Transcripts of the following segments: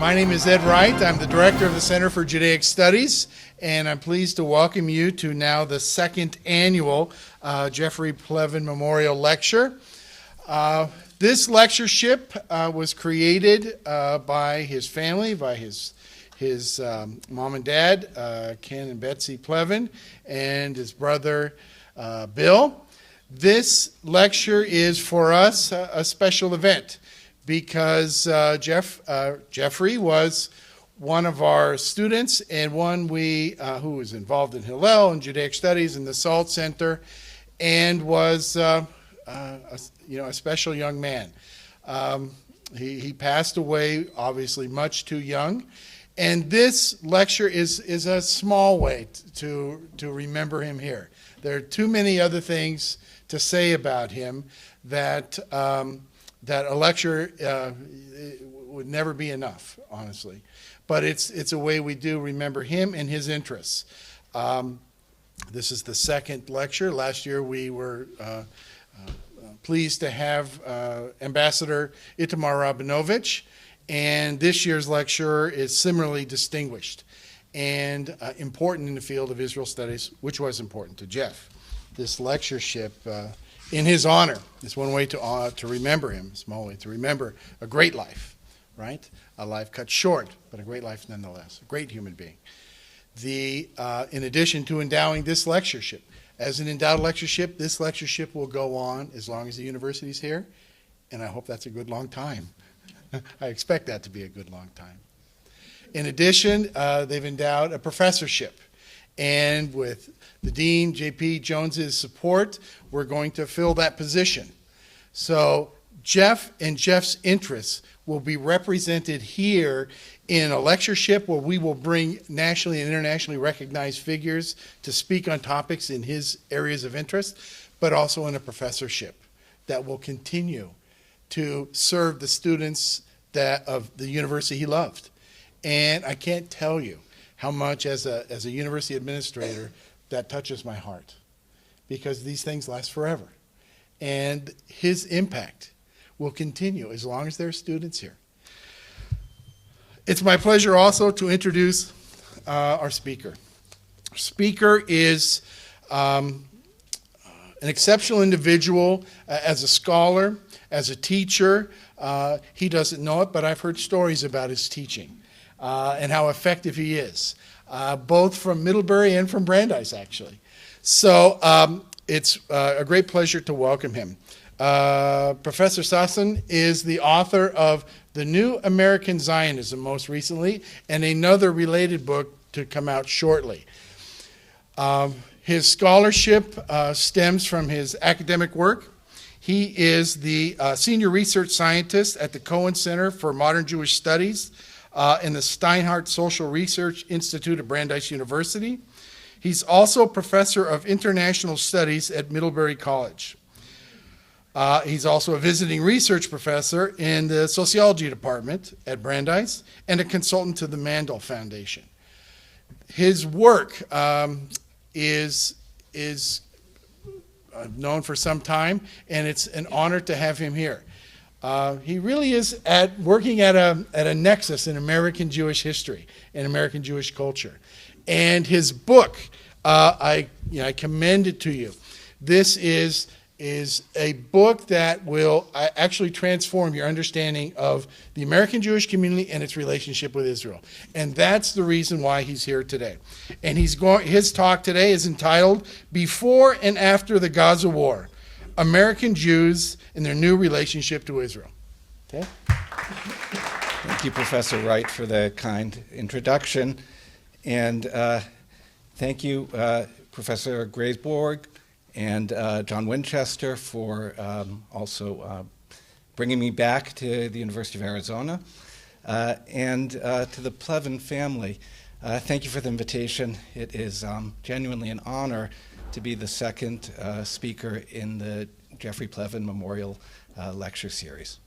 My name is Ed Wright. I'm the director of the Center for Judaic Studies, and I'm pleased to welcome you to now the second annual Jeffrey Plevin Memorial Lecture. This lectureship was created by his family, by his mom and dad, Ken and Betsy Plevin, and his brother Bill. This lecture is for us a special event because Jeffrey was one of our students and one who was involved in Hillel and Judaic Studies in the SALT Center, and was a special young man. He passed away obviously much too young, and this lecture is a small way to remember him here. There are too many other things to say about him that a lecture would never be enough, honestly. But it's a way we do remember him and his interests. This is the second lecture. Last year we were pleased to have Ambassador Itamar Rabinovich, and this year's lecturer is similarly distinguished and important in the field of Israel studies, which was important to Jeff. This lectureship in his honor is one way to remember him, a small way to remember a great life, right? A life cut short, but a great life nonetheless, a great human being. In addition to endowing this lectureship, as an endowed lectureship, this lectureship will go on as long as the university's here, and I hope that's a good long time. I expect that to be a good long time. In addition, they've endowed a professorship, and with the Dean, J.P. Jones's support, we're going to fill that position. So Jeff and Jeff's interests will be represented here in a lectureship where we will bring nationally and internationally recognized figures to speak on topics in his areas of interest, but also in a professorship that will continue to serve the students of the university he loved. And I can't tell you how much as a university administrator that touches my heart, because these things last forever. And his impact will continue as long as there are students here. It's my pleasure also to introduce our speaker. Our speaker is an exceptional individual as a scholar, as a teacher. He doesn't know it, but I've heard stories about his teaching and how effective he is, both from Middlebury and from Brandeis, actually. So it's a great pleasure to welcome him. Professor Sasson is the author of The New American Zionism, most recently, and another related book to come out shortly. His scholarship stems from his academic work. He is the Senior Research Scientist at the Cohen Center for Modern Jewish Studies in the Steinhardt Social Research Institute at Brandeis University. He's also Professor of International Studies at Middlebury College. He's also a visiting research professor in the sociology department at Brandeis and a consultant to the Mandel Foundation. His work is known for some time, and it's an honor to have him here. He really is working at a nexus in American Jewish history and American Jewish culture. And his book, I commend it to you. This is a book that will actually transform your understanding of the American Jewish community and its relationship with Israel. And that's the reason why he's here today. And his talk today is entitled Before and After the Gaza War, American Jews and Their New Relationship to Israel. Okay? Thank you, Professor Wright, for the kind introduction. And thank you, Professor Graysborg and John Winchester for also bringing me back to the University of Arizona, and to the Plevin family. Thank you for the invitation. It is genuinely an honor to be the second speaker in the Jeffrey Plevin Memorial Lecture Series.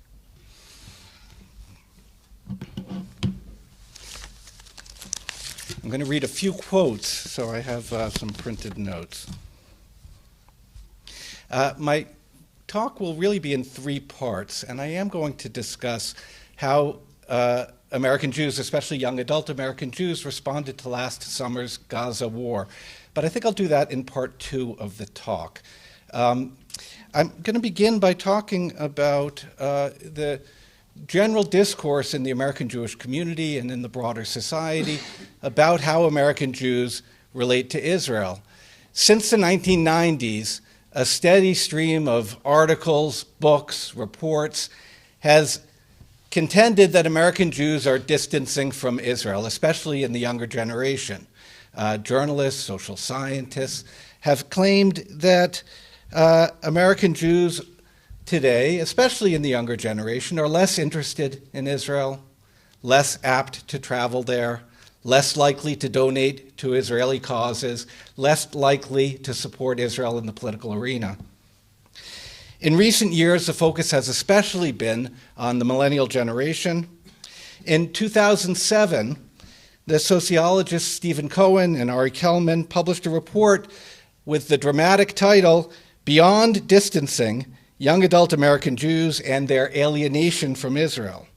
I'm going to read a few quotes, so I have some printed notes. My talk will really be in three parts, and I am going to discuss how American Jews, especially young adult American Jews, responded to last summer's Gaza War. But I think I'll do that in part 2 of the talk. I'm going to begin by talking about the general discourse in the American Jewish community and in the broader society about how American Jews relate to Israel. Since the 1990s, a steady stream of articles, books, reports has contended that American Jews are distancing from Israel, especially in the younger generation. Journalists, social scientists have claimed that American Jews today, especially in the younger generation, are less interested in Israel, less apt to travel there, less likely to donate to Israeli causes, less likely to support Israel in the political arena. In recent years, the focus has especially been on the millennial generation. In 2007, the sociologists Stephen Cohen and Ari Kelman published a report with the dramatic title, Beyond Distancing, Young Adult American Jews and Their Alienation from Israel.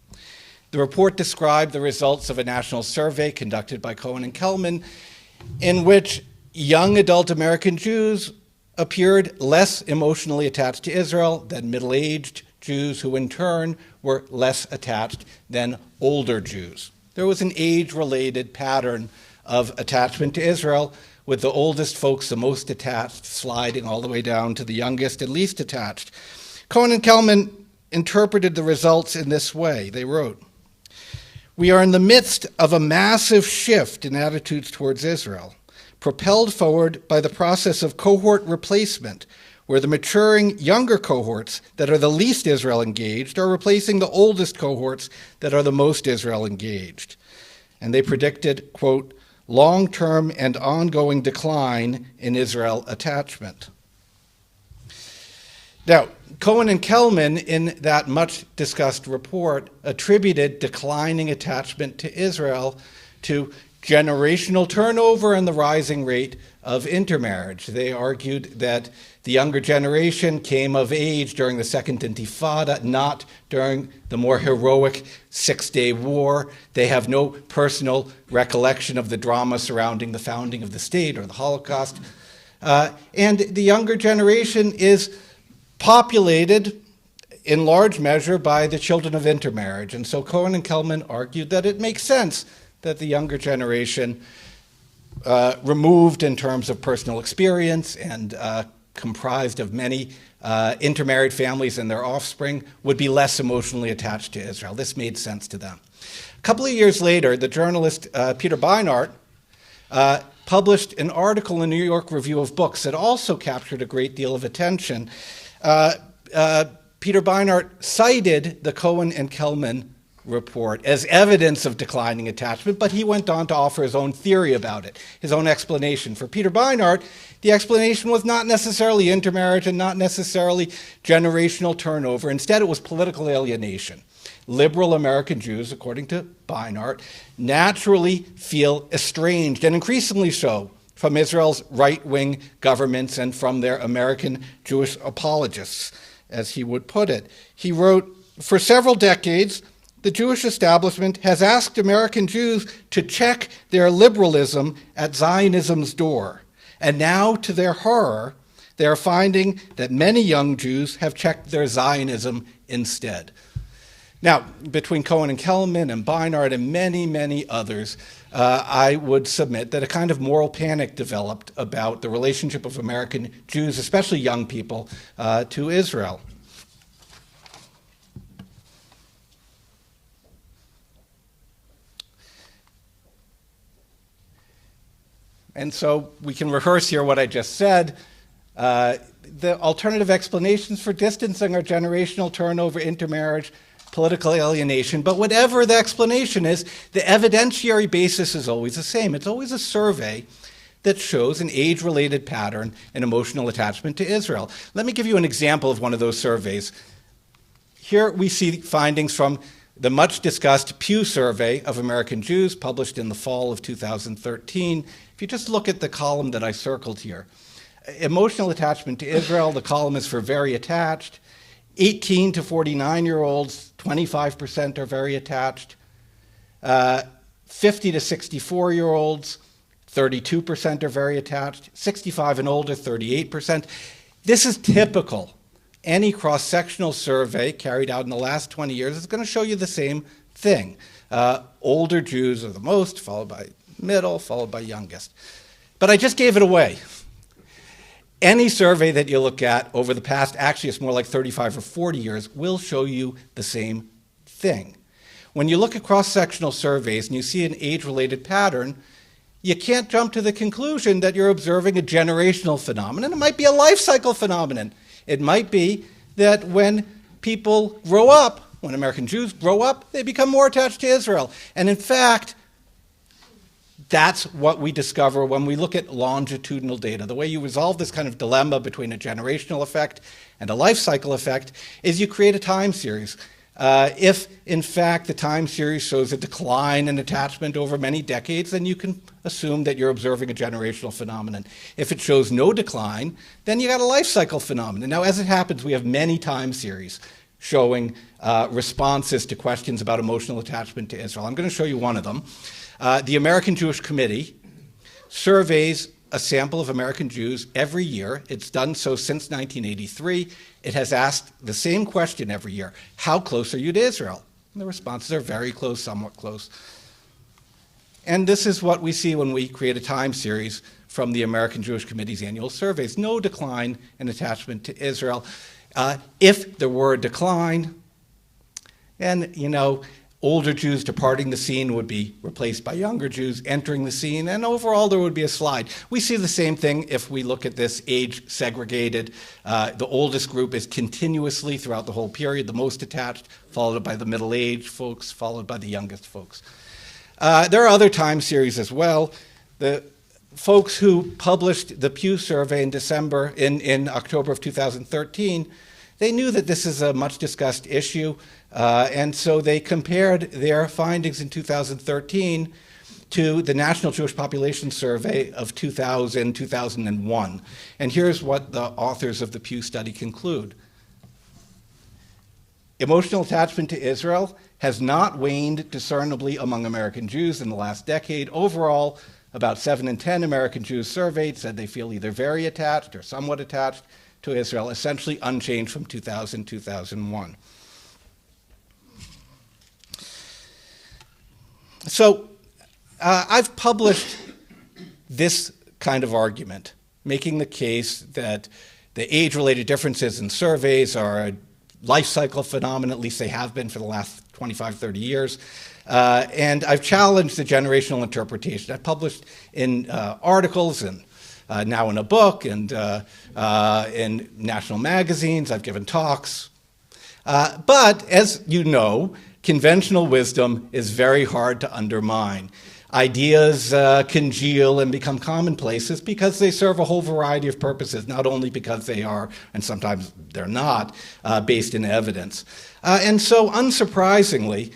The report described the results of a national survey conducted by Cohen and Kelman, in which young adult American Jews appeared less emotionally attached to Israel than middle-aged Jews, who in turn were less attached than older Jews. There was an age-related pattern of attachment to Israel, with the oldest folks the most attached, sliding all the way down to the youngest and least attached. Cohen and Kelman interpreted the results in this way. They wrote, "We are in the midst of a massive shift in attitudes towards Israel, propelled forward by the process of cohort replacement, where the maturing younger cohorts that are the least Israel engaged are replacing the oldest cohorts that are the most Israel engaged." And they predicted, quote, "long-term and ongoing decline in Israel attachment." Now, Cohen and Kelman, in that much-discussed report, attributed declining attachment to Israel to generational turnover and the rising rate of intermarriage. They argued that the younger generation came of age during the Second Intifada, not during the more heroic Six-Day War. They have no personal recollection of the drama surrounding the founding of the state or the Holocaust. And the younger generation is populated in large measure by the children of intermarriage. And so Cohen and Kelman argued that it makes sense that the younger generation, removed in terms of personal experience and comprised of many intermarried families and their offspring, would be less emotionally attached to Israel. This made sense to them. A couple of years later, the journalist Peter Beinart published an article in the New York Review of Books that also captured a great deal of attention. Peter Beinart cited the Cohen and Kelman report as evidence of declining attachment, but he went on to offer his own theory about it, his own explanation. For Peter Beinart, the explanation was not necessarily intermarriage and not necessarily generational turnover. Instead, it was political alienation. Liberal American Jews, according to Beinart, naturally feel estranged, and increasingly so, from Israel's right-wing governments and from their American Jewish apologists, as he would put it. He wrote, "For several decades, the Jewish establishment has asked American Jews to check their liberalism at Zionism's door. And now, to their horror, they are finding that many young Jews have checked their Zionism instead." Now, between Cohen and Kelman and Beinart and many, many others, I would submit that a kind of moral panic developed about the relationship of American Jews, especially young people, to Israel. And so we can rehearse here what I just said. The alternative explanations for distancing are generational turnover, intermarriage, political alienation. But whatever the explanation is, the evidentiary basis is always the same. It's always a survey that shows an age-related pattern in emotional attachment to Israel. Let me give you an example of one of those surveys. Here we see findings from the much-discussed Pew Survey of American Jews, published in the fall of 2013. If you just look at the column that I circled here, emotional attachment to Israel, the column is for very attached. 18 to 49-year-olds, 25% are very attached. 50 to 64-year-olds, 32% are very attached. 65 and older, 38%. This is typical. Any cross-sectional survey carried out in the last 20 years is going to show you the same thing. Older Jews are the most, followed by middle, followed by youngest. But I just gave it away. Any survey that you look at over the past, actually it's more like 35 or 40 years, will show you the same thing. When you look at cross-sectional surveys and you see an age-related pattern, you can't jump to the conclusion that you're observing a generational phenomenon. It might be a life cycle phenomenon. It might be that when people grow up, when American Jews grow up, they become more attached to Israel. And in fact, that's what we discover when we look at longitudinal data. The way you resolve this kind of dilemma between a generational effect and a life cycle effect is you create a time series. If, in fact, the time series shows a decline in attachment over many decades, then you can assume that you're observing a generational phenomenon. If it shows no decline, then you got a life cycle phenomenon. Now, as it happens, we have many time series showing responses to questions about emotional attachment to Israel. I'm going to show you one of them. The American Jewish Committee surveys a sample of American Jews every year. It's done so since 1983. It has asked the same question every year: how close are you to Israel? And the responses are very close, somewhat close. And this is what we see when we create a time series from the American Jewish Committee's annual surveys. No decline in attachment to Israel. If there were a decline, and older Jews departing the scene would be replaced by younger Jews entering the scene, and overall there would be a slide. We see the same thing if we look at this age segregated. The oldest group is continuously throughout the whole period the most attached, followed by the middle-aged folks, followed by the youngest folks. There are other time series as well. The folks who published the Pew survey in October of 2013, they knew that this is a much discussed issue, and so they compared their findings in 2013 to the National Jewish Population Survey of 2000-2001. And here's what the authors of the Pew study conclude. Emotional attachment to Israel has not waned discernibly among American Jews in the last decade. Overall, about 7 in 10 American Jews surveyed said they feel either very attached or somewhat attached to Israel, essentially unchanged from 2000-2001. So I've published this kind of argument, making the case that the age-related differences in surveys are a life cycle phenomenon, at least they have been for the last 25, 30 years. And I've challenged the generational interpretation. I've published in articles and now in a book and in national magazines. I've given talks. But as you know, conventional wisdom is very hard to undermine. Ideas congeal and become commonplaces because they serve a whole variety of purposes, not only because they are, and sometimes they're not, based in evidence. And so, unsurprisingly,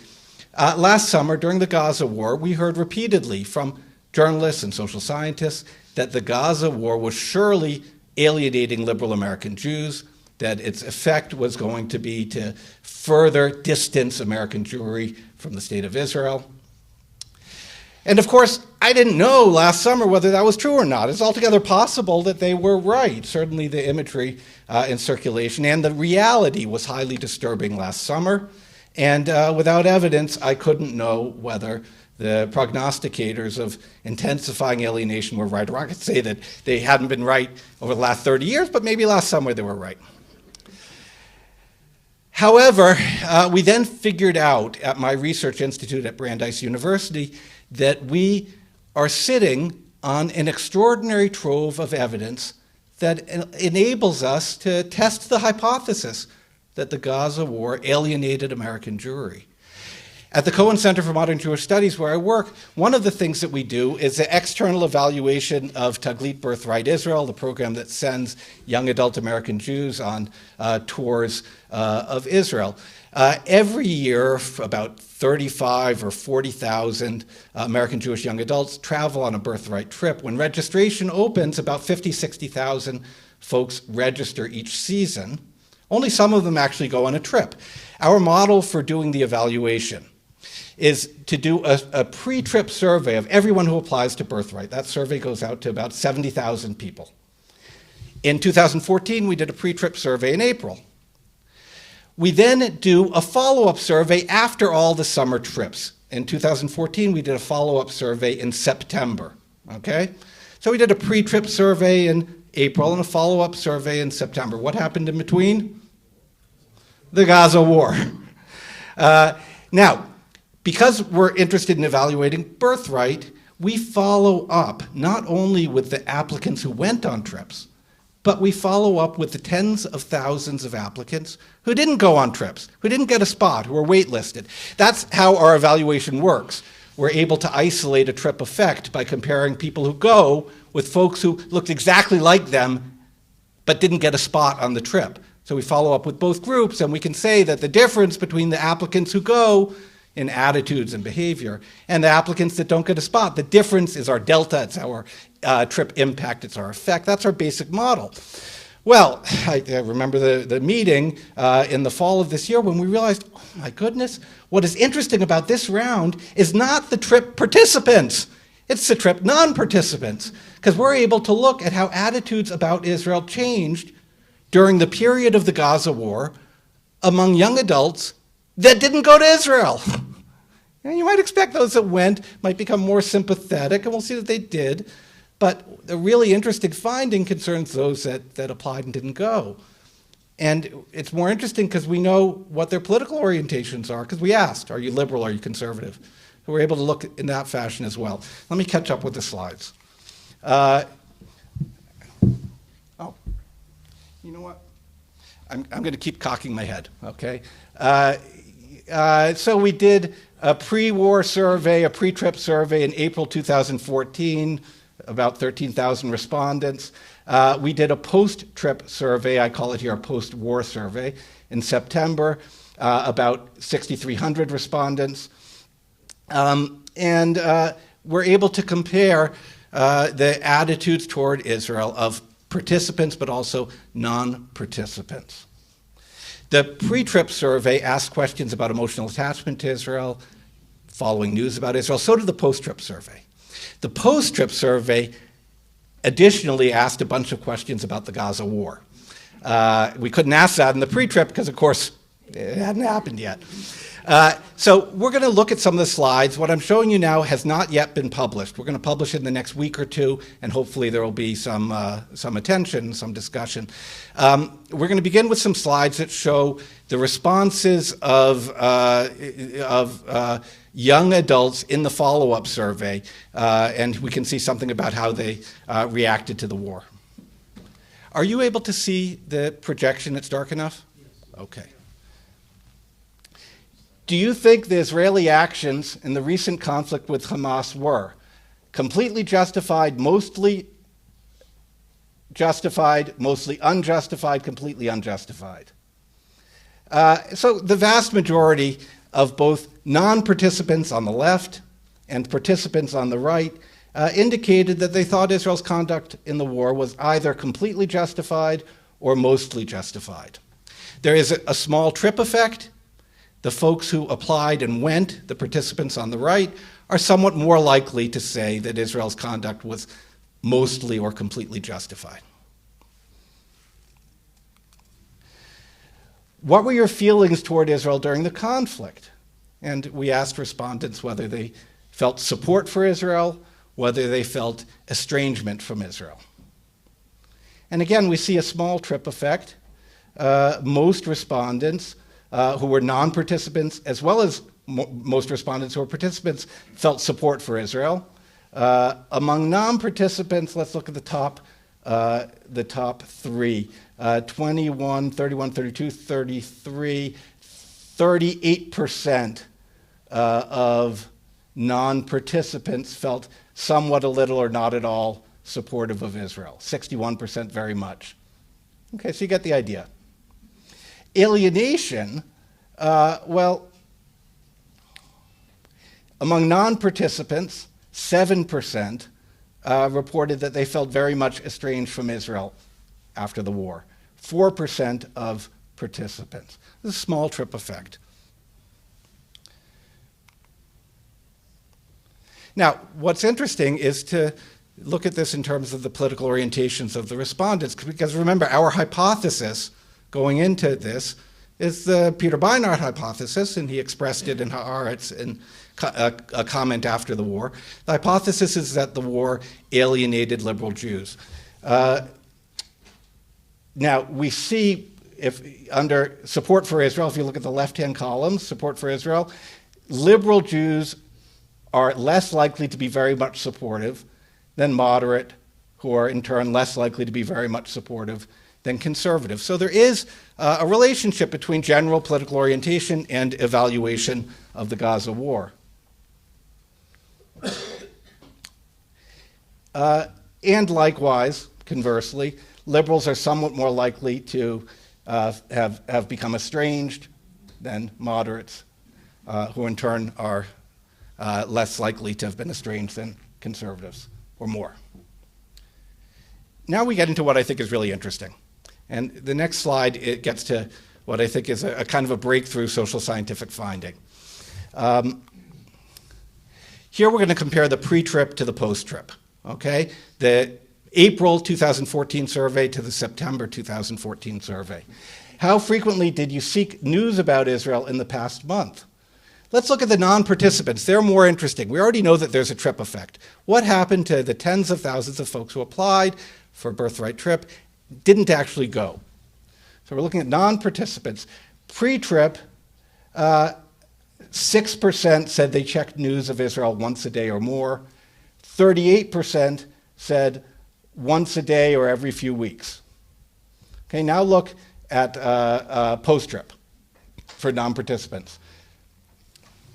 last summer during the Gaza War, we heard repeatedly from journalists and social scientists that the Gaza War was surely alienating liberal American Jews, that its effect was going to be to further distance American Jewry from the state of Israel. And of course, I didn't know last summer whether that was true or not. It's altogether possible that they were right. Certainly the imagery in circulation and the reality was highly disturbing last summer. And without evidence, I couldn't know whether the prognosticators of intensifying alienation were right or wrong. I could say that they hadn't been right over the last 30 years, but maybe last summer they were right. However, we then figured out at my research institute at Brandeis University that we are sitting on an extraordinary trove of evidence that enables us to test the hypothesis that the Gaza War alienated American Jewry. At the Cohen Center for Modern Jewish Studies, where I work, one of the things that we do is the external evaluation of Taglit Birthright Israel, the program that sends young adult American Jews on tours of Israel. Every year, about 35 or 40,000 American Jewish young adults travel on a birthright trip. When registration opens, about 50, 60,000 folks register each season. Only some of them actually go on a trip. Our model for doing the evaluation is to do a pre-trip survey of everyone who applies to birthright. That survey goes out to about 70,000 people. In 2014, we did a pre-trip survey in April. We then do a follow-up survey after all the summer trips. In 2014, we did a follow-up survey in September, okay? So we did a pre-trip survey in April and a follow-up survey in September. What happened in between? The Gaza War. Now, because we're interested in evaluating birthright, we follow up not only with the applicants who went on trips, but we follow up with the tens of thousands of applicants who didn't go on trips, who didn't get a spot, who were waitlisted. That's how our evaluation works. We're able to isolate a trip effect by comparing people who go with folks who looked exactly like them but didn't get a spot on the trip. So we follow up with both groups, and we can say that the difference between the applicants who go in attitudes and behavior and the applicants that don't get a spot, the difference is our delta, it's our trip impact, it's our effect. That's our basic model. Well, I remember the meeting in the fall of this year when we realized, oh my goodness, what is interesting about this round is not the trip participants, it's the trip non-participants, because we're able to look at how attitudes about Israel changed during the period of the Gaza War among young adults that didn't go to Israel. And you might expect those that went might become more sympathetic, and we'll see that they did. But the really interesting finding concerns those that applied and didn't go. And it's more interesting because we know what their political orientations are, because we asked, are you liberal, are you conservative? So we're able to look in that fashion as well. Let me catch up with the slides. You know what? I'm going to keep cocking my head, okay? So we did a pre-war survey, a pre-trip survey in April 2014, about 13,000 respondents. We did a post-trip survey, I call it here a post-war survey, in September, about 6,300 respondents. And we're able to compare the attitudes toward Israel of participants, but also non-participants. The pre-trip survey asked questions about emotional attachment to Israel, following news about Israel. So did the post-trip survey. The post-trip survey additionally asked a bunch of questions about the Gaza War. We couldn't ask that in the pre-trip because, of course, it hadn't happened yet. So we're going to look at some of the slides. What I'm showing you now has not yet been published. We're going to publish it in the next week or two, and hopefully there will be some attention, some discussion. We're going to begin with some slides that show the responses of young adults in the follow-up survey, and we can see something about how they reacted to the war. Are you able to see the projection? It's dark enough? Yes. Okay. Do you think the Israeli actions in the recent conflict with Hamas were completely justified, mostly unjustified, completely unjustified? So the vast majority of both non-participants on the left and participants on the right indicated that they thought Israel's conduct in the war was either completely justified or mostly justified. There is a small trip effect. The folks who applied and went, the participants on the right, are somewhat more likely to say that Israel's conduct was mostly or completely justified. What were your feelings toward Israel during the conflict? And we asked respondents whether they felt support for Israel, whether they felt estrangement from Israel. And again, we see a small trip effect. Most respondents who were non-participants, as well as most respondents who were participants, felt support for Israel. Among non-participants, let's look at the top three. 21, 31, 32, 33, 38% of non-participants felt somewhat, a little, or not at all supportive of Israel. 61% very much. Okay, so you get the idea. Alienation, well, among non-participants, 7% reported that they felt very much estranged from Israel after the war. 4% of participants. This is a small trip effect. Now, what's interesting is to look at this in terms of the political orientations of the respondents, because remember, our hypothesis going into this is the Peter Beinart hypothesis, and he expressed it in Haaretz in a comment after the war. The hypothesis is that the war alienated liberal Jews. Now, we see, if under support for Israel, if you look at the left-hand columns, support for Israel, liberal Jews are less likely to be very much supportive than moderate, who are in turn less likely to be very much supportive than conservative. So there is a relationship between general political orientation and evaluation of the Gaza war. And likewise, conversely, liberals are somewhat more likely to have become estranged than moderates, who in turn are less likely to have been estranged than conservatives, or more. Now we get into what I think is really interesting. And the next slide, it gets to what I think is a kind of a breakthrough social scientific finding. Here we're going to compare the pre-trip to the post-trip, okay? The April 2014 survey to the September 2014 survey. How frequently did you seek news about Israel in the past month? Let's look at the non-participants. They're more interesting. We already know that there's a trip effect. What happened to the tens of thousands of folks who applied for a birthright trip, didn't actually go? So we're looking at non-participants. Pre-trip, 6% said they checked news of Israel once a day or more. 38% said once a day or every few weeks. Okay, now look at post-trip for non-participants.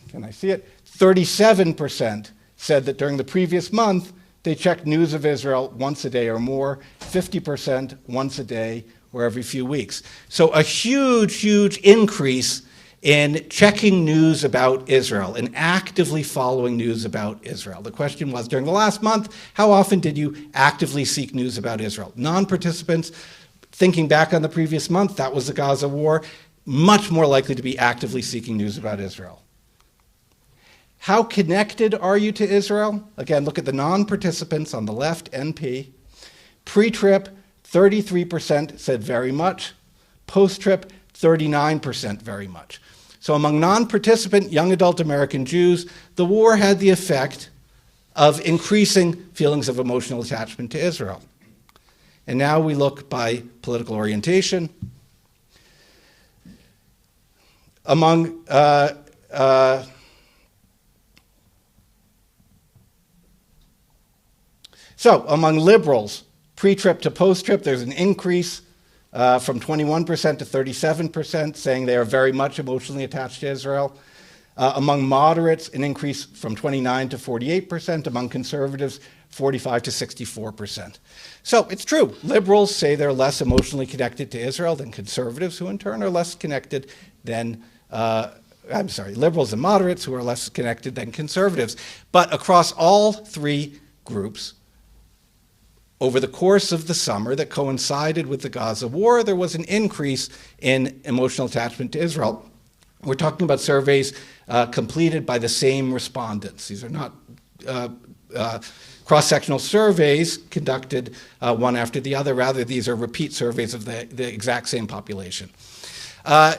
Can I see it? 37% said that during the previous month, they checked news of Israel once a day or more, 50% once a day or every few weeks. So a huge, huge increase in checking news about Israel and actively following news about Israel. The question was, during the last month, how often did you actively seek news about Israel? Non-participants, thinking back on the previous month, that was the Gaza War, much more likely to be actively seeking news about Israel. How connected are you to Israel? Again, look at the non-participants on the left, NP. Pre-trip, 33% said very much. Post-trip, 39% very much. So among non-participant young adult American Jews, the war had the effect of increasing feelings of emotional attachment to Israel. And now we look by political orientation. Among liberals, pre-trip to post-trip, there's an increase from 21% to 37%, saying they are very much emotionally attached to Israel. Among moderates, an increase from 29 to 48%. Among conservatives, 45 to 64%. So it's true. Liberals say they're less emotionally connected to Israel than conservatives, who in turn are less connected than liberals and moderates, who are less connected than conservatives. But across all three groups, over the course of the summer that coincided with the Gaza War, there was an increase in emotional attachment to Israel. We're talking about surveys completed by the same respondents. These are not cross-sectional surveys conducted one after the other. Rather, these are repeat surveys of the exact same population.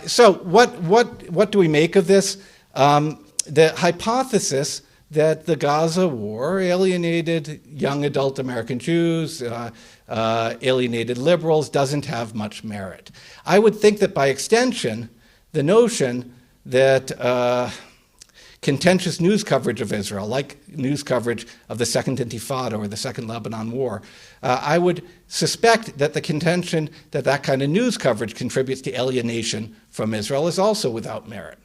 So what do we make of this? The hypothesis that the Gaza War alienated young adult American Jews, alienated liberals, doesn't have much merit. I would think that by extension, the notion that contentious news coverage of Israel, like news coverage of the Second Intifada or the Second Lebanon War, I would suspect that the contention that that kind of news coverage contributes to alienation from Israel is also without merit.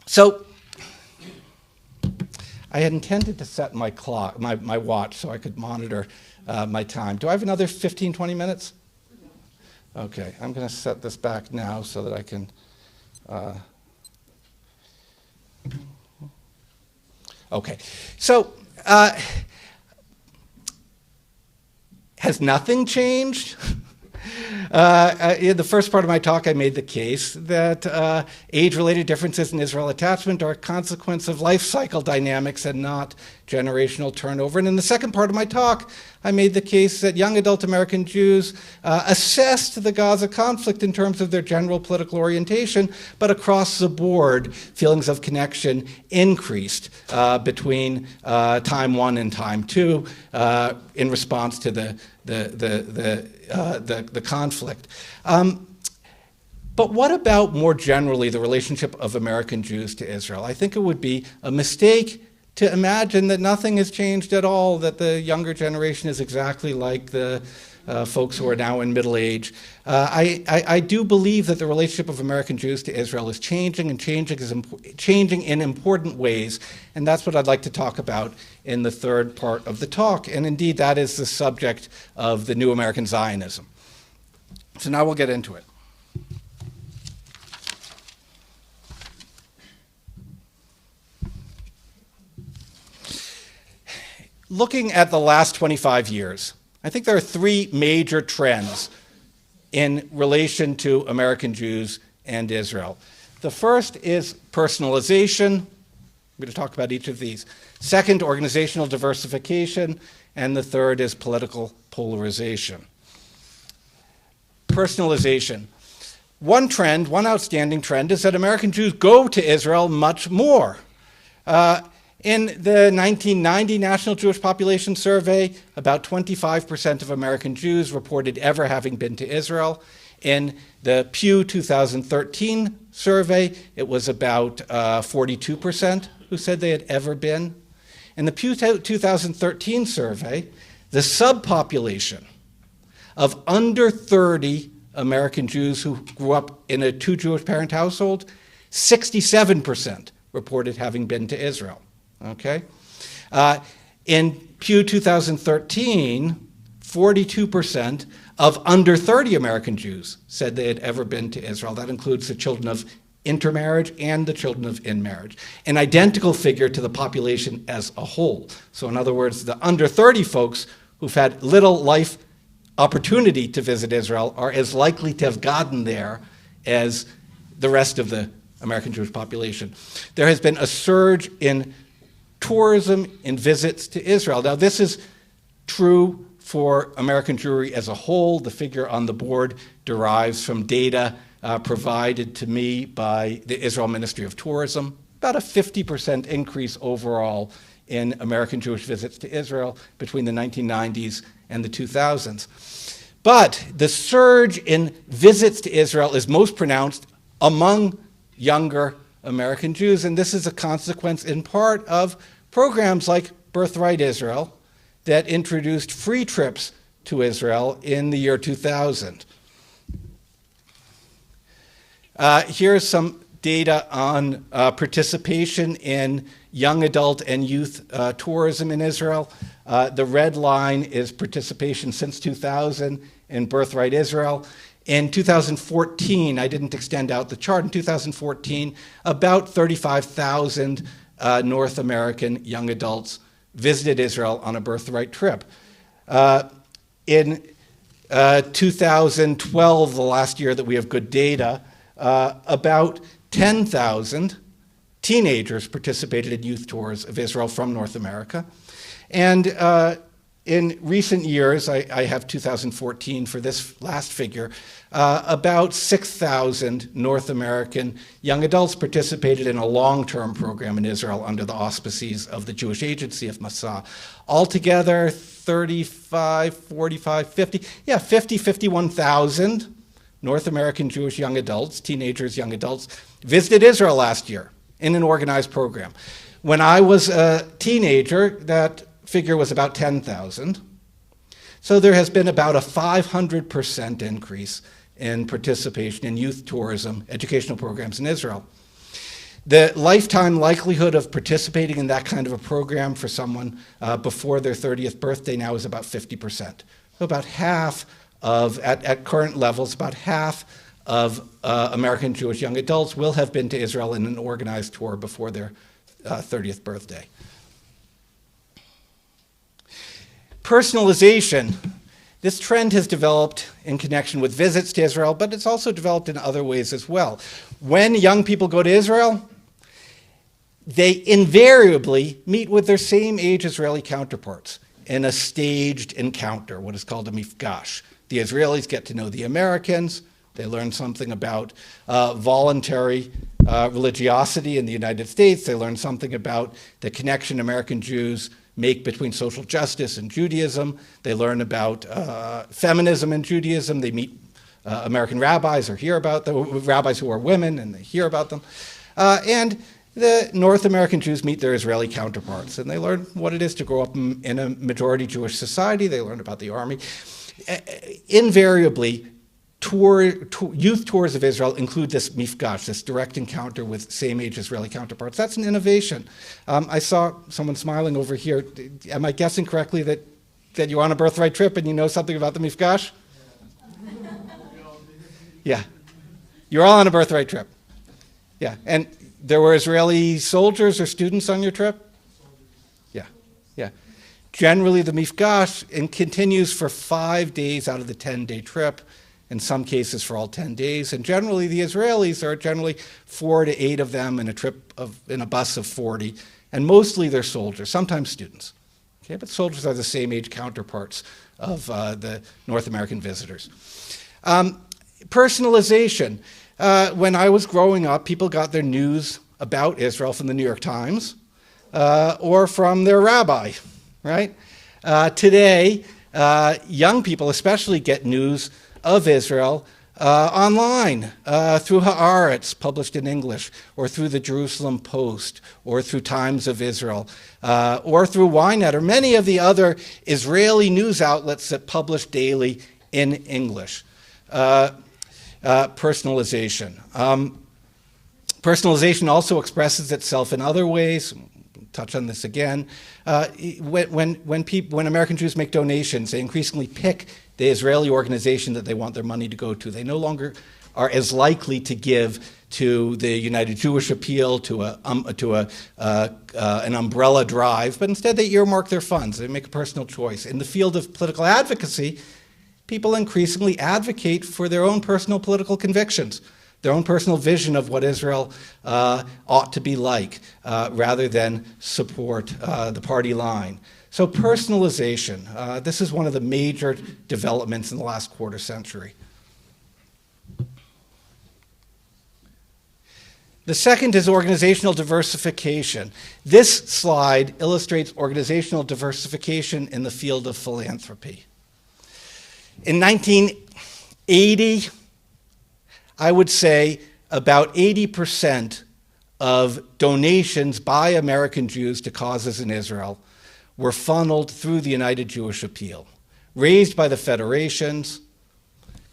So, I had intended to set my clock, my watch, so I could monitor my time. Do I have another 15, 20 minutes? Okay, I'm going to set this back now so that I can... Okay, so has nothing changed? In the first part of my talk, I made the case that age-related differences in Israel attachment are a consequence of life cycle dynamics and not generational turnover. And in the second part of my talk, I made the case that young adult American Jews assessed the Gaza conflict in terms of their general political orientation, but across the board, feelings of connection increased between time one and time two in response to the conflict. But what about more generally the relationship of American Jews to Israel? I think it would be a mistake to imagine that nothing has changed at all, that the younger generation is exactly like the folks who are now in middle age. I do believe that the relationship of American Jews to Israel is changing and changing in important ways, and that's what I'd like to talk about in the third part of the talk. And indeed, that is the subject of the New American Zionism. So now we'll get into it. Looking at the last 25 years, I think there are three major trends in relation to American Jews and Israel. The first is personalization. I'm going to talk about each of these. Second, organizational diversification. And the third is political polarization. Personalization. One trend, one outstanding trend, is that American Jews go to Israel much more. In the 1990 National Jewish Population Survey, about 25% of American Jews reported ever having been to Israel. In the Pew 2013 survey, it was about 42% who said they had ever been. In the Pew 2013 survey, the subpopulation of under 30 American Jews who grew up in a two Jewish parent household, 67% reported having been to Israel. Okay? In Pew 2013, 42% of under 30 American Jews said they had ever been to Israel. That includes the children of intermarriage and the children of in-marriage. An identical figure to the population as a whole. So in other words, the under 30 folks who've had little life opportunity to visit Israel are as likely to have gotten there as the rest of the American Jewish population. There has been a surge in tourism and visits to Israel. Now, this is true for American Jewry as a whole. The figure on the board derives from data provided to me by the Israel Ministry of Tourism. About a 50% increase overall in American Jewish visits to Israel between the 1990s and the 2000s. But the surge in visits to Israel is most pronounced among younger American Jews, and this is a consequence in part of programs like Birthright Israel that introduced free trips to Israel in the year 2000. Here's some data on participation in young adult and youth tourism in Israel. The red line is participation since 2000 in Birthright Israel. In 2014, I didn't extend out the chart, in 2014, about 35,000 North American young adults visited Israel on a Birthright trip. In 2012, the last year that we have good data, about 10,000 teenagers participated in youth tours of Israel from North America. And in recent years, I have 2014 for this last figure, about 6,000 North American young adults participated in a long-term program in Israel under the auspices of the Jewish Agency of Massa. Altogether, 35, 45, 50, 51,000 North American Jewish young adults, teenagers, young adults, visited Israel last year in an organized program. When I was a teenager, that figure was about 10,000. So there has been about a 500% increase in participation in youth tourism, educational programs in Israel. The lifetime likelihood of participating in that kind of a program for someone before their 30th birthday now is about 50%. So about half of, at current levels, about half of American Jewish young adults will have been to Israel in an organized tour before their 30th birthday. Personalization. This trend has developed in connection with visits to Israel, but it's also developed in other ways as well. When young people go to Israel, they invariably meet with their same age Israeli counterparts in a staged encounter, what is called a mifgash. The Israelis get to know the Americans. They learn something about voluntary religiosity in the United States. They learn something about the connection American Jews make between social justice and Judaism. They learn about feminism and Judaism. They meet American rabbis or hear about the rabbis who are women, and they hear about them. And the North American Jews meet their Israeli counterparts, and they learn what it is to grow up in a majority Jewish society. They learn about the army. Invariably, youth tours of Israel include this mifgash, this direct encounter with same-age Israeli counterparts. That's an innovation. I saw someone smiling over here. Am I guessing correctly that you're on a birthright trip and you know something about the mifgash? Yeah. You're all on a birthright trip. Yeah. And there were Israeli soldiers or students on your trip? Yeah. Yeah. Generally, the mifgash continues for 5 days out of the 10-day trip. In some cases for all 10 days. And generally, the Israelis are generally 4 to 8 of them in a bus of 40. And mostly they're soldiers, sometimes students. Okay, but soldiers are the same age counterparts of the North American visitors. Personalization. When I was growing up, people got their news about Israel from the New York Times or from their rabbi, right? Today, young people especially get news of Israel online, through Haaretz, published in English, or through the Jerusalem Post, or through Times of Israel, or through Ynet, or many of the other Israeli news outlets that publish daily in English. Personalization. Personalization also expresses itself in other ways. Touch on this again. When American Jews make donations, they increasingly pick the Israeli organization that they want their money to go to. They no longer are as likely to give to the United Jewish Appeal, to an umbrella drive, but instead they earmark their funds. They make a personal choice. In the field of political advocacy, people increasingly advocate for their own personal political convictions, their own personal vision of what Israel ought to be like, rather than support the party line. So personalization, this is one of the major developments in the last quarter century. The second is organizational diversification. This slide illustrates organizational diversification in the field of philanthropy. In 1980, I would say about 80% of donations by American Jews to causes in Israel were funneled through the United Jewish Appeal, raised by the federations,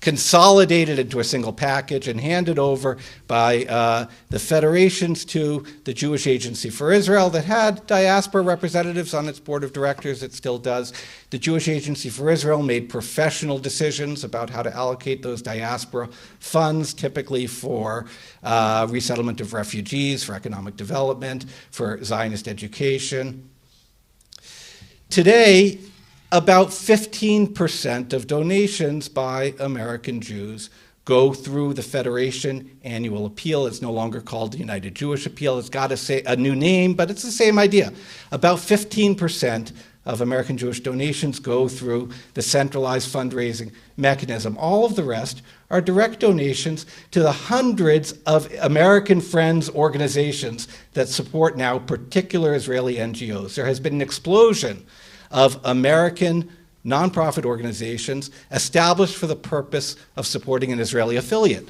consolidated into a single package, and handed over by the federations to the Jewish Agency for Israel that had diaspora representatives on its board of directors. It still does. The Jewish Agency for Israel made professional decisions about how to allocate those diaspora funds, typically for resettlement of refugees, for economic development, for Zionist education. Today, about 15% of donations by American Jews go through the Federation Annual Appeal. It's no longer called the United Jewish Appeal. It's got a new name, but it's the same idea. About 15% of American Jewish donations go through the centralized fundraising mechanism. All of the rest are direct donations to the hundreds of American Friends organizations that support now particular Israeli NGOs. There has been an explosion of American nonprofit organizations established for the purpose of supporting an Israeli affiliate.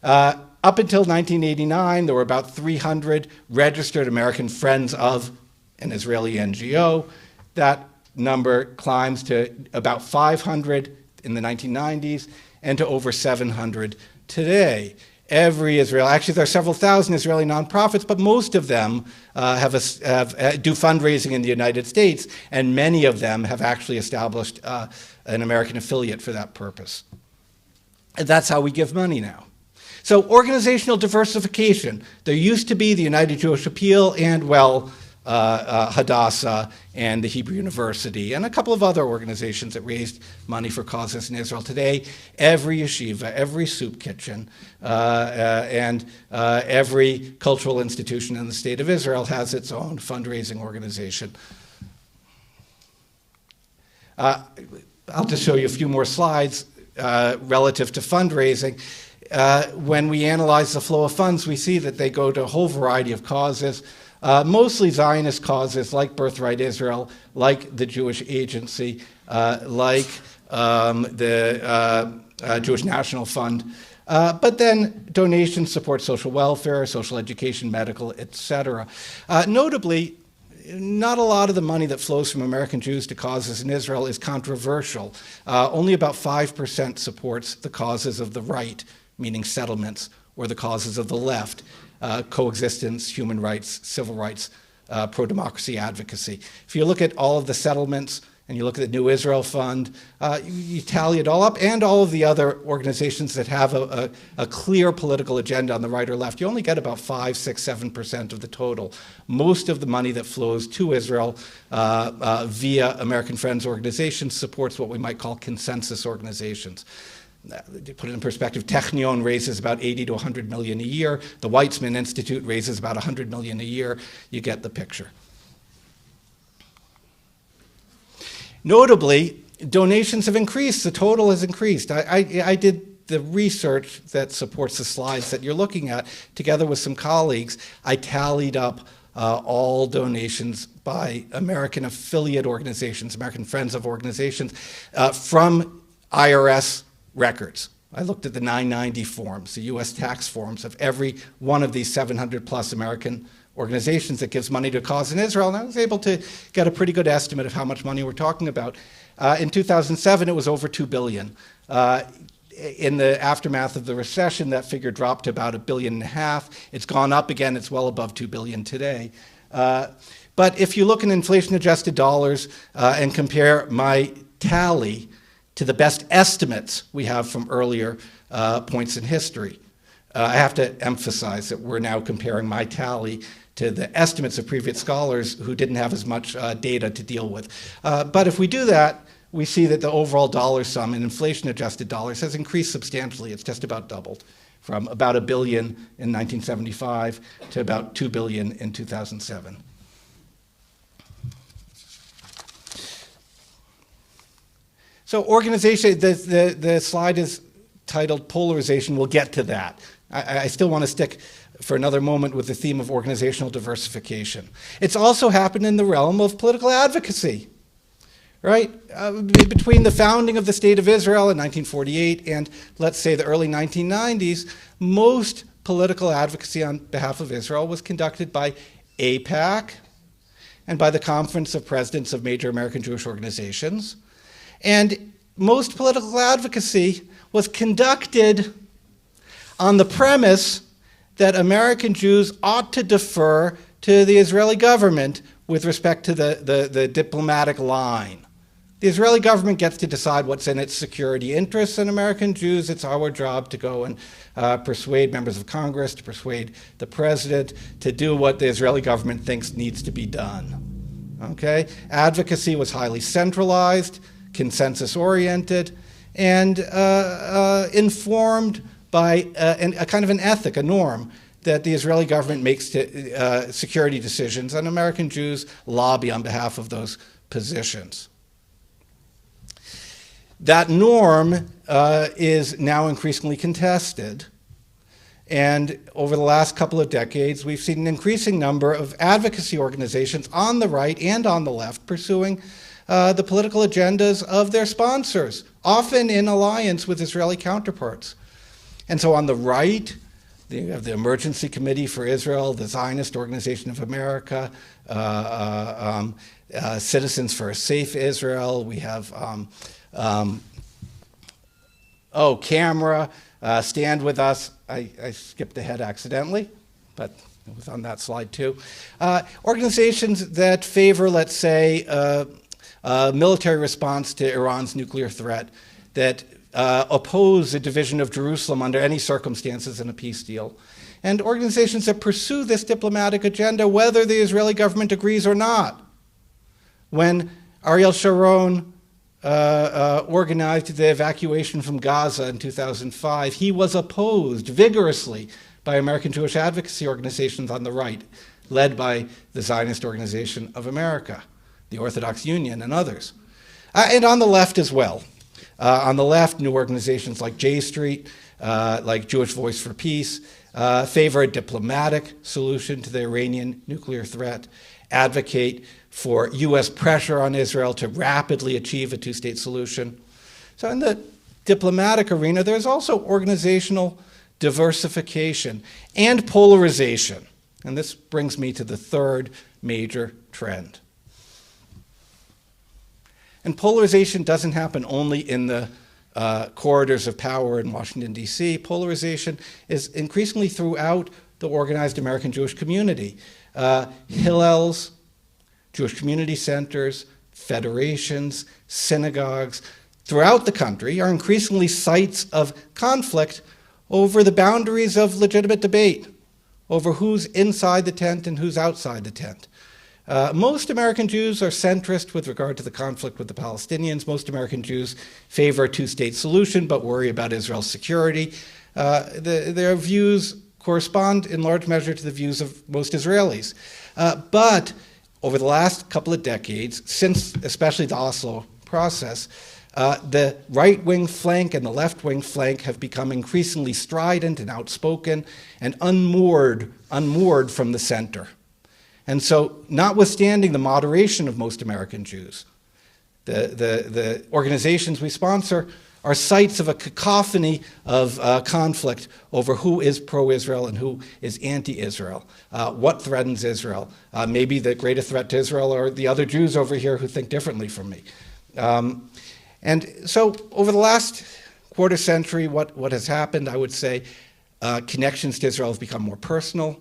Up until 1989, there were about 300 registered American Friends of an Israeli NGO. That number climbs to about 500 in the 1990s and to over 700 today. Every Israel, actually there are several thousand Israeli nonprofits, but most of them do fundraising in the United States, and many of them have actually established an American affiliate for that purpose. And that's how we give money now. So organizational diversification. There used to be the United Jewish Appeal and, well, Hadassah and the Hebrew University, and a couple of other organizations that raised money for causes in Israel. Today, every yeshiva, every soup kitchen, and every cultural institution in the state of Israel has its own fundraising organization. I'll just show you a few more slides relative to fundraising. When we analyze the flow of funds, we see that they go to a whole variety of causes, mostly Zionist causes like Birthright Israel, like the Jewish Agency, like the Jewish National Fund. But then donations support social welfare, social education, medical, etc. Notably, not a lot of the money that flows from American Jews to causes in Israel is controversial. Only about 5% supports the causes of the right, meaning settlements, or the causes of the left, coexistence, human rights, civil rights, pro-democracy advocacy. If you look at all of the settlements and you look at the New Israel Fund, you tally it all up, and all of the other organizations that have a clear political agenda on the right or left, you only get about 5, 6, 7% of the total. Most of the money that flows to Israel via American Friends organizations supports what we might call consensus organizations. To put it in perspective, Technion raises about 80 to 100 million a year. The Weizmann Institute raises about 100 million a year. You get the picture. Notably, donations have increased. The total has increased. I did the research that supports the slides that you're looking at together with some colleagues. I tallied up all donations by American affiliate organizations, American Friends of organizations, from IRS records. I looked at the 990 forms, the US tax forms of every one of these 700 plus American organizations that gives money to a cause in Israel, and I was able to get a pretty good estimate of how much money we're talking about. In 2007, it was over $2 billion. In the aftermath of the recession, that figure dropped to about $1.5 billion. It's gone up again. It's well above $2 billion today. But if you look in inflation-adjusted dollars and compare my tally to the best estimates we have from earlier points in history, I have to emphasize that we're now comparing my tally to the estimates of previous scholars who didn't have as much data to deal with. But if we do that, we see that the overall dollar sum in inflation-adjusted dollars has increased substantially. It's just about doubled, from about $1 billion in 1975 to about $2 billion in 2007. So organization, the slide is titled Polarization. We'll get to that. I still want to stick for another moment with the theme of organizational diversification. It's also happened in the realm of political advocacy, right? Between the founding of the State of Israel in 1948 and, let's say, the early 1990s, most political advocacy on behalf of Israel was conducted by AIPAC and by the Conference of Presidents of Major American Jewish Organizations. And most political advocacy was conducted on the premise that American Jews ought to defer to the Israeli government with respect to the diplomatic line. The Israeli government gets to decide what's in its security interests, and American Jews, it's our job to go and persuade members of Congress, to persuade the president to do what the Israeli government thinks needs to be done. Okay? Advocacy was highly centralized, consensus-oriented, and informed by a kind of an ethic, a norm, that the Israeli government makes security decisions, and American Jews lobby on behalf of those positions. That norm is now increasingly contested, and over the last couple of decades, we've seen an increasing number of advocacy organizations on the right and on the left pursuing the political agendas of their sponsors, often in alliance with Israeli counterparts. And so on the right, you have the Emergency Committee for Israel, the Zionist Organization of America, Citizens for a Safe Israel. We have, CAMRA, Stand With Us. I skipped ahead accidentally, but it was on that slide too. Organizations that favor, let's say, military response to Iran's nuclear threat, that oppose the division of Jerusalem under any circumstances in a peace deal, and organizations that pursue this diplomatic agenda, whether the Israeli government agrees or not. When Ariel Sharon organized the evacuation from Gaza in 2005, he was opposed vigorously by American Jewish advocacy organizations on the right, led by the Zionist Organization of America, the Orthodox Union, and others. And on the left as well. On the left, new organizations like J Street, like Jewish Voice for Peace, favor a diplomatic solution to the Iranian nuclear threat, advocate for U.S. pressure on Israel to rapidly achieve a two-state solution. So in the diplomatic arena, there's also organizational diversification and polarization. And this brings me to the third major trend. And polarization doesn't happen only in the corridors of power in Washington, D.C. Polarization is increasingly throughout the organized American Jewish community. Hillels, Jewish community centers, federations, synagogues throughout the country are increasingly sites of conflict over the boundaries of legitimate debate, over who's inside the tent and who's outside the tent. Most American Jews are centrist with regard to the conflict with the Palestinians. Most American Jews favor a two-state solution but worry about Israel's security. Their views correspond in large measure to the views of most Israelis. But over the last couple of decades, since especially the Oslo process, the right-wing flank and the left-wing flank have become increasingly strident and outspoken and unmoored from the center. And so, notwithstanding the moderation of most American Jews, the organizations we sponsor are sites of a cacophony of conflict over who is pro-Israel and who is anti-Israel, what threatens Israel. Maybe the greatest threat to Israel are the other Jews over here who think differently from me. And so, over the last quarter century, what has happened, I would say, connections to Israel have become more personal.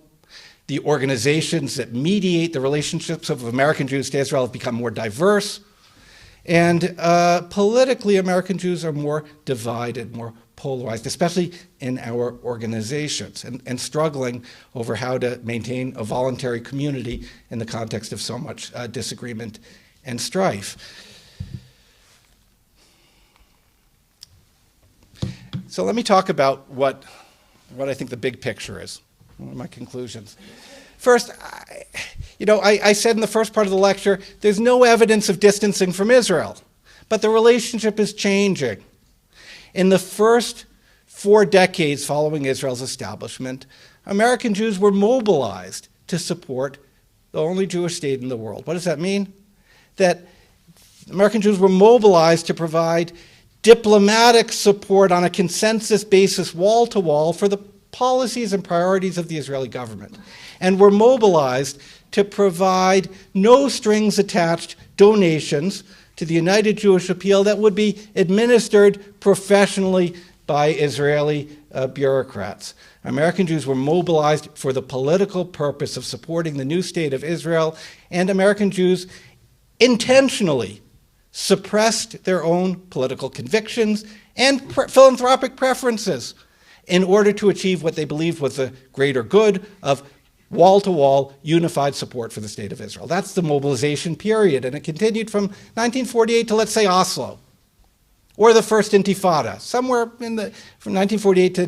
The organizations that mediate the relationships of American Jews to Israel have become more diverse. And politically, American Jews are more divided, more polarized, especially in our organizations, and struggling over how to maintain a voluntary community in the context of so much disagreement and strife. So let me talk about what I think the big picture is. One of my conclusions. First, I said in the first part of the lecture, there's no evidence of distancing from Israel, but the relationship is changing. In the first 4 decades following Israel's establishment, American Jews were mobilized to support the only Jewish state in the world. What does that mean? That American Jews were mobilized to provide diplomatic support on a consensus basis, wall to wall, for the policies and priorities of the Israeli government, and were mobilized to provide no strings attached donations to the United Jewish Appeal that would be administered professionally by Israeli bureaucrats. American Jews were mobilized for the political purpose of supporting the new state of Israel, and American Jews intentionally suppressed their own political convictions and philanthropic preferences in order to achieve what they believed was the greater good of wall-to-wall unified support for the state of Israel. That's the mobilization period, and it continued from 1948 to, let's say, Oslo, or the first Intifada, somewhere from 1948 to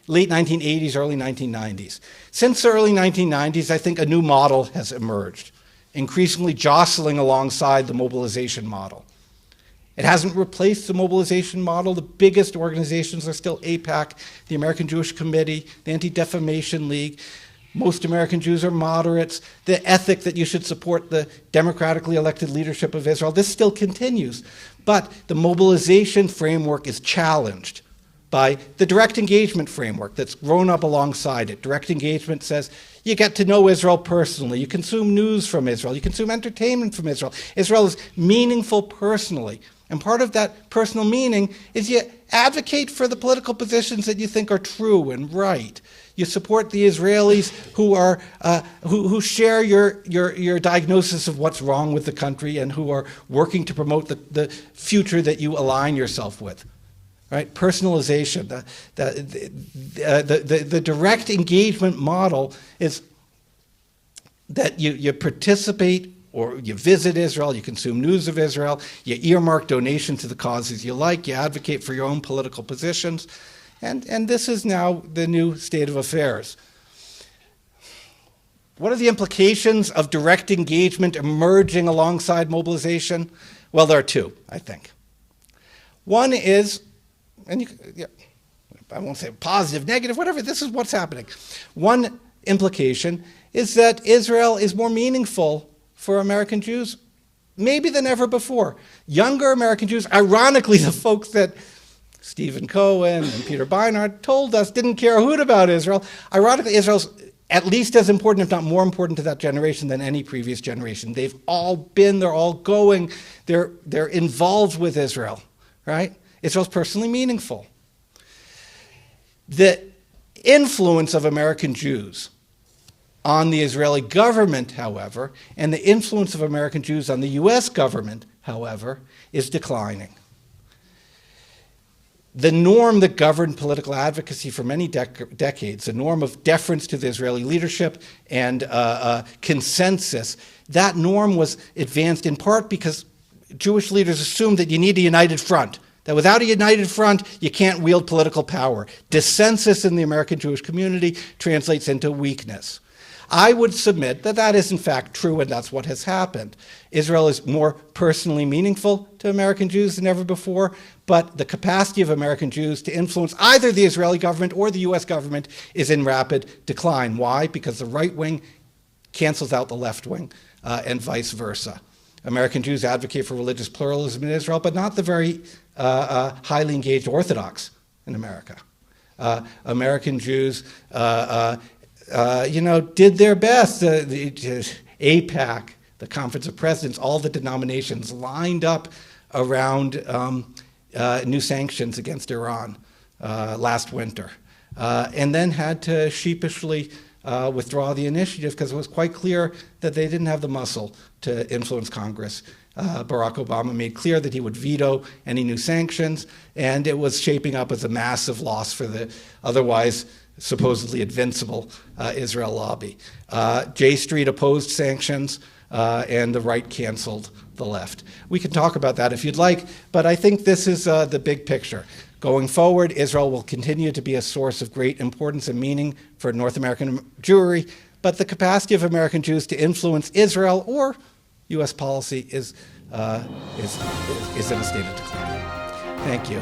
late 1980s, early 1990s. Since the early 1990s, I think a new model has emerged, increasingly jostling alongside the mobilization model. It hasn't replaced the mobilization model. The biggest organizations are still AIPAC, the American Jewish Committee, the Anti-Defamation League. Most American Jews are moderates. The ethic that you should support the democratically elected leadership of Israel, this still continues. But the mobilization framework is challenged by the direct engagement framework that's grown up alongside it. Direct engagement says you get to know Israel personally. You consume news from Israel. You consume entertainment from Israel. Israel is meaningful personally. And part of that personal meaning is you advocate for the political positions that you think are true and right. You support the Israelis who share your diagnosis of what's wrong with the country and who are working to promote the future that you align yourself with. right? Personalization. The direct engagement model is that you participate or you visit Israel, you consume news of Israel, you earmark donations to the causes you like, you advocate for your own political positions, and this is now the new state of affairs. What are the implications of direct engagement emerging alongside mobilization? Well, there are two, I think. One is, and I won't say positive, negative, whatever, this is what's happening. One implication is that Israel is more meaningful for American Jews maybe than ever before. Younger American Jews, ironically the folks that Stephen Cohen and Peter Beinart told us didn't care a hoot about Israel, ironically Israel's at least as important, if not more important to that generation than any previous generation. They've all been, they're all going, they're involved with Israel, right? Israel's personally meaningful. The influence of American Jews on the Israeli government, however, and the influence of American Jews on the US government, however, is declining. The norm that governed political advocacy for many decades, the norm of deference to the Israeli leadership and consensus, that norm was advanced in part because Jewish leaders assumed that you need a united front, that without a united front, you can't wield political power. Dissensus in the American Jewish community translates into weakness. I would submit that that is in fact true, and that's what has happened. Israel is more personally meaningful to American Jews than ever before, but the capacity of American Jews to influence either the Israeli government or the US government is in rapid decline. Why? Because the right wing cancels out the left wing, and vice versa. American Jews advocate for religious pluralism in Israel, but not the very highly engaged Orthodox in America. American Jews did their best. The AIPAC, the Conference of Presidents, all the denominations lined up around new sanctions against Iran last winter, and then had to sheepishly withdraw the initiative because it was quite clear that they didn't have the muscle to influence Congress. Barack Obama made clear that he would veto any new sanctions, and it was shaping up as a massive loss for the otherwise supposedly invincible Israel lobby. J Street opposed sanctions, and the right canceled the left. We can talk about that if you'd like, but I think this is the big picture. Going forward, Israel will continue to be a source of great importance and meaning for North American Jewry, but the capacity of American Jews to influence Israel or U.S. policy is in a state of decline. Thank you.